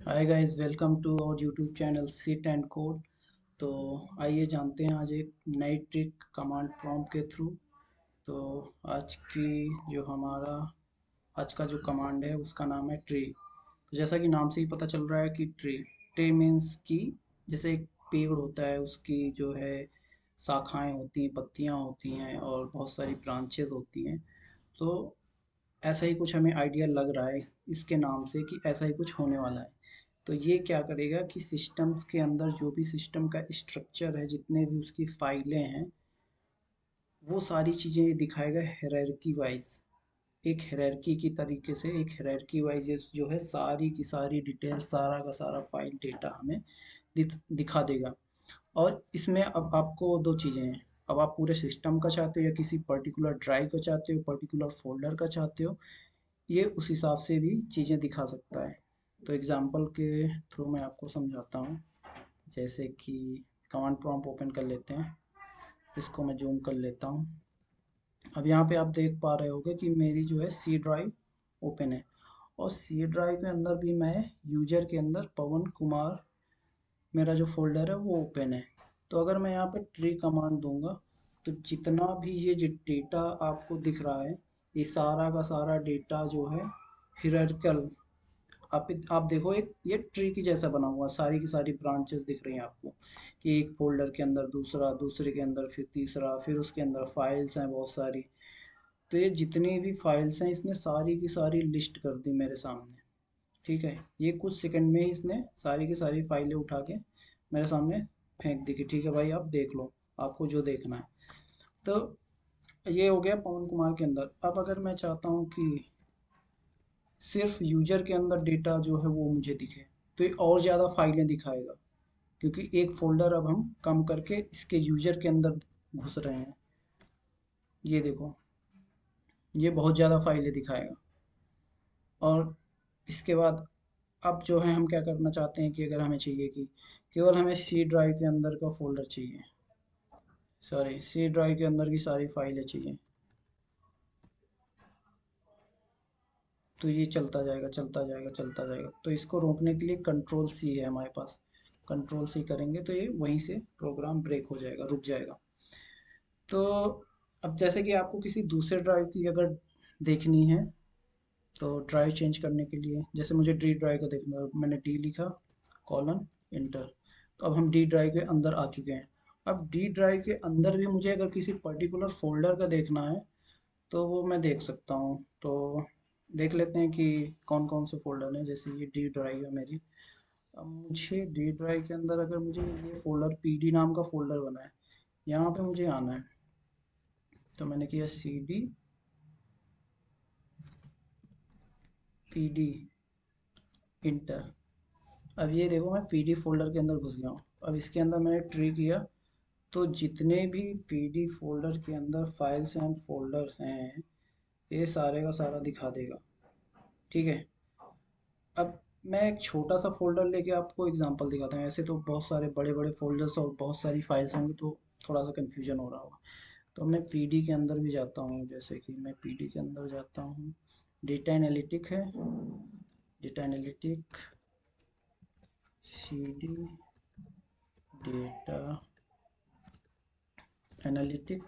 Hi guys, welcome to our YouTube channel Sit and Code. तो आइए जानते हैं आज एक नई ट्रिक कमांड प्रॉम्प्ट के थ्रू। तो आज की जो हमारा आज का जो कमांड है उसका नाम है ट्री। तो जैसा कि नाम से ही पता चल रहा है कि ट्री ट्री मीन्स कि जैसे एक पेड़ होता है, उसकी जो है शाखाएं होती हैं, पत्तियां होती हैं और बहुत सारी ब्रांचेस होती हैं। तो ऐसा ही कुछ हमें आइडिया लग रहा है इसके नाम से कि ऐसा ही कुछ होने वाला है। तो ये क्या करेगा कि सिस्टम्स के अंदर जो भी सिस्टम का स्ट्रक्चर है, जितने भी उसकी फाइलें हैं, वो सारी चीज़ें दिखाएगा हायरार्की वाइज। एक हायरार्की की तरीके से एक हायरार्की वाइज जो है सारी की सारी डिटेल, सारा का सारा फाइल डेटा हमें दिखा देगा। और इसमें अब आपको दो चीज़ें हैं। अब आप पूरे सिस्टम का चाहते हो या किसी पर्टिकुलर ड्राइव का चाहते हो, पर्टिकुलर फोल्डर का चाहते हो, ये उस हिसाब से भी चीज़ें दिखा सकता है। तो एग्जांपल के थ्रू मैं आपको समझाता हूँ। जैसे कि कमांड प्रॉम्प्ट ओपन कर लेते हैं, इसको मैं जूम कर लेता हूँ। अब यहाँ पे आप देख पा रहे होगे कि मेरी जो है सी ड्राइव ओपन है, और सी ड्राइव के अंदर भी मैं यूजर के अंदर पवन कुमार मेरा जो फोल्डर है वो ओपन है। तो अगर मैं यहाँ पर ट्री कमांड दूंगा तो जितना भी ये जो डेटा आपको दिख रहा है, ये सारा का सारा डेटा जो है हियरार्किकल, आप देखो, एक ये ट्री की जैसा बना हुआ, सारी की सारी ब्रांचेस दिख रही हैं आपको कि एक फोल्डर के अंदर दूसरा, दूसरे के अंदर फिर तीसरा, फिर उसके अंदर फाइल्स हैं बहुत सारी। तो ये जितनी भी फाइल्स हैं इसने सारी की सारी लिस्ट कर दी मेरे सामने। ठीक है, ये कुछ सेकंड में ही इसने सारी की सारी फाइलें उठा के मेरे सामने फेंक दी कि ठीक है भाई, आप देख लो, आपको जो देखना है। तो ये हो गया पवन कुमार के अंदर। अब अगर मैं चाहता हूँ कि सिर्फ यूजर के अंदर डेटा जो है वो मुझे दिखे, तो ये और ज़्यादा फाइलें दिखाएगा, क्योंकि एक फोल्डर अब हम कम करके इसके यूजर के अंदर घुस रहे हैं। ये देखो, ये बहुत ज़्यादा फाइलें दिखाएगा। और इसके बाद अब जो है हम क्या करना चाहते हैं कि अगर हमें चाहिए कि केवल हमें सी ड्राइव के अंदर का फोल्डर चाहिए, सॉरी, सी ड्राइव के अंदर की सारी फाइलें चाहिए, तो ये चलता जाएगा चलता जाएगा चलता जाएगा। तो इसको रोकने के लिए कंट्रोल सी है हमारे पास। कंट्रोल सी करेंगे तो ये वहीं से प्रोग्राम ब्रेक हो जाएगा, रुक जाएगा। तो अब जैसे कि आपको किसी दूसरे ड्राइव की अगर देखनी है, तो ड्राइव चेंज करने के लिए जैसे मुझे डी ड्राइव का देखना है, मैंने डी लिखा, कॉलन, इंटर। तो अब हम डी ड्राइव के अंदर आ चुके हैं। अब डी ड्राइव के अंदर भी मुझे अगर किसी पर्टिकुलर फोल्डर का देखना है तो वो मैं देख सकता हूँ। तो देख लेते हैं कि कौन कौन से फोल्डर हैं। जैसे ये डी ड्राइव है मेरी। अब मुझे डी ड्राइव के अंदर अगर मुझे ये फोल्डर पीडी नाम का फोल्डर बना है, यहाँ पे मुझे आना है। तो मैंने किया C D P D, enter. अब ये देखो, मैं पी डी फोल्डर के अंदर घुस गया हूँ। अब इसके अंदर मैंने ट्री किया, तो जितने भी पी डी फोल्डर के अंदर फाइल्स एंड फोल्डर हैं, ये सारे का सारा दिखा देगा। ठीक है। अब मैं एक छोटा सा फ़ोल्डर लेके आपको एग्जांपल दिखाता हूँ। ऐसे तो बहुत सारे बड़े-बड़े फ़ोल्डर्स और बहुत सारी फाइल्स होंगी, तो थोड़ा सा कन्फ्यूजन हो रहा होगा। तो मैं पीडी के अंदर भी जाता हूँ। जैसे कि मैं पीडी के अंदर जाता हूँ, डेटा एनालिटिक है, data analytic, CD, data analytic.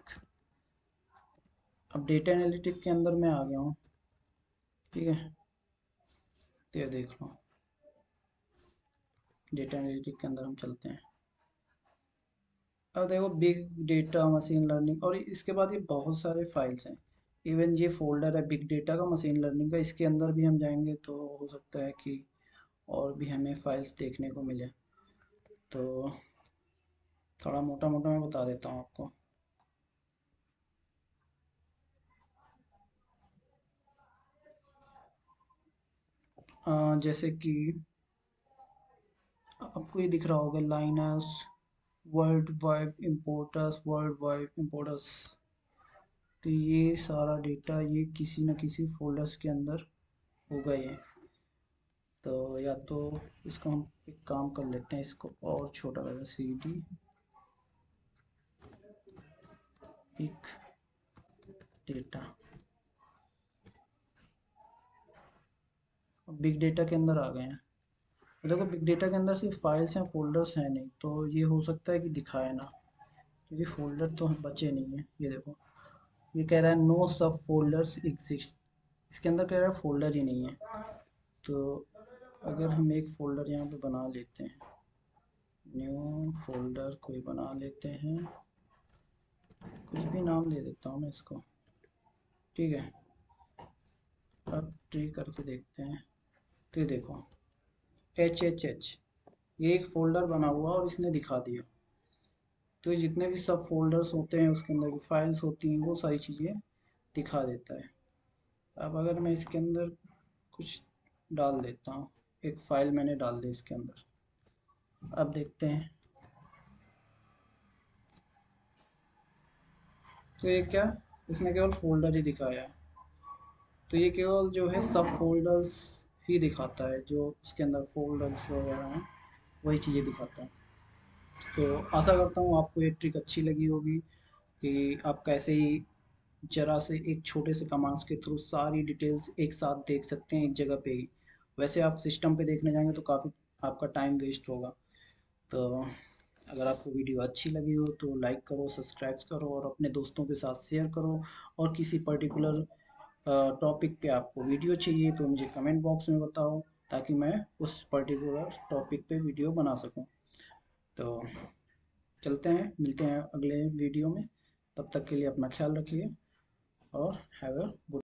अब डेटा एनालिटिक के अंदर मैं आ गया हूँ। ठीक है, तो ये देख लो, डेटा एनालिटिक के अंदर हम चलते हैं। अब देखो, बिग डेटा, मशीन लर्निंग, और इसके बाद ये बहुत सारे फाइल्स हैं। इवन ये फोल्डर है बिग डेटा का, मशीन लर्निंग का, इसके अंदर भी हम जाएंगे तो हो सकता है कि और भी हमें फाइल्स देखने को मिले। तो थोड़ा मोटा मोटा मैं बता देता हूँ आपको। जैसे कि आपको ये दिख रहा होगा, लाइनस, world wide importers, world wide importers. तो ये सारा डेटा ये किसी न किसी फोल्डर्स के अंदर होगा ये। तो या तो इसको हम एक काम कर लेते हैं, इसको और छोटा कर, C D big data. Big data के अंदर आ गए हैं। तो देखो बिग डेटा के अंदर सिर्फ फाइल्स हैं, फोल्डर्स हैं नहीं, तो ये हो सकता है कि दिखाए ना, क्योंकि फोल्डर तो बचे नहीं है। ये देखो, ये कह रहा है नो सब फोल्डर्स एग्जिस्ट, इसके अंदर कह रहा है फोल्डर ही नहीं है। तो अगर हम एक फ़ोल्डर यहाँ पे बना लेते हैं, न्यू फोल्डर कोई बना लेते हैं, कुछ भी नाम दे देता हूँ मैं इसको, ठीक है। अब ट्री करके देखते हैं, तो ये देखो एच एच एच, ये एक फ़ोल्डर बना हुआ और इसने दिखा दिया। तो ये जितने भी सब फोल्डर्स होते हैं, उसके अंदर की फाइल्स होती हैं, वो सारी चीज़ें दिखा देता है। अब अगर मैं इसके अंदर कुछ डाल देता हूँ, एक फ़ाइल मैंने डाल दी इसके अंदर, अब देखते हैं। तो ये क्या, इसने केवल फोल्डर ही दिखाया है। तो ये केवल जो है सब फोल्डर्स ही दिखाता है, जो उसके अंदर फोल्डर्स वगैरह हैं वही चीज़ें दिखाता है। तो आशा करता हूँ आपको ये ट्रिक अच्छी लगी होगी कि आप कैसे ही जरा से एक छोटे से कमांड्स के थ्रू सारी डिटेल्स एक साथ देख सकते हैं एक जगह पे ही। वैसे आप सिस्टम पे देखने जाएंगे तो काफ़ी आपका टाइम वेस्ट होगा। तो अगर आपको वीडियो अच्छी लगी हो तो लाइक करो, सब्सक्राइब करो और अपने दोस्तों के साथ शेयर करो। और किसी पर्टिकुलर टॉपिक पे आपको वीडियो चाहिए तो मुझे कमेंट बॉक्स में बताओ, ताकि मैं उस पर्टिकुलर टॉपिक पे वीडियो बना सकूं। तो चलते हैं, मिलते हैं अगले वीडियो में। तब तक के लिए अपना ख्याल रखिए और हैव अ गुड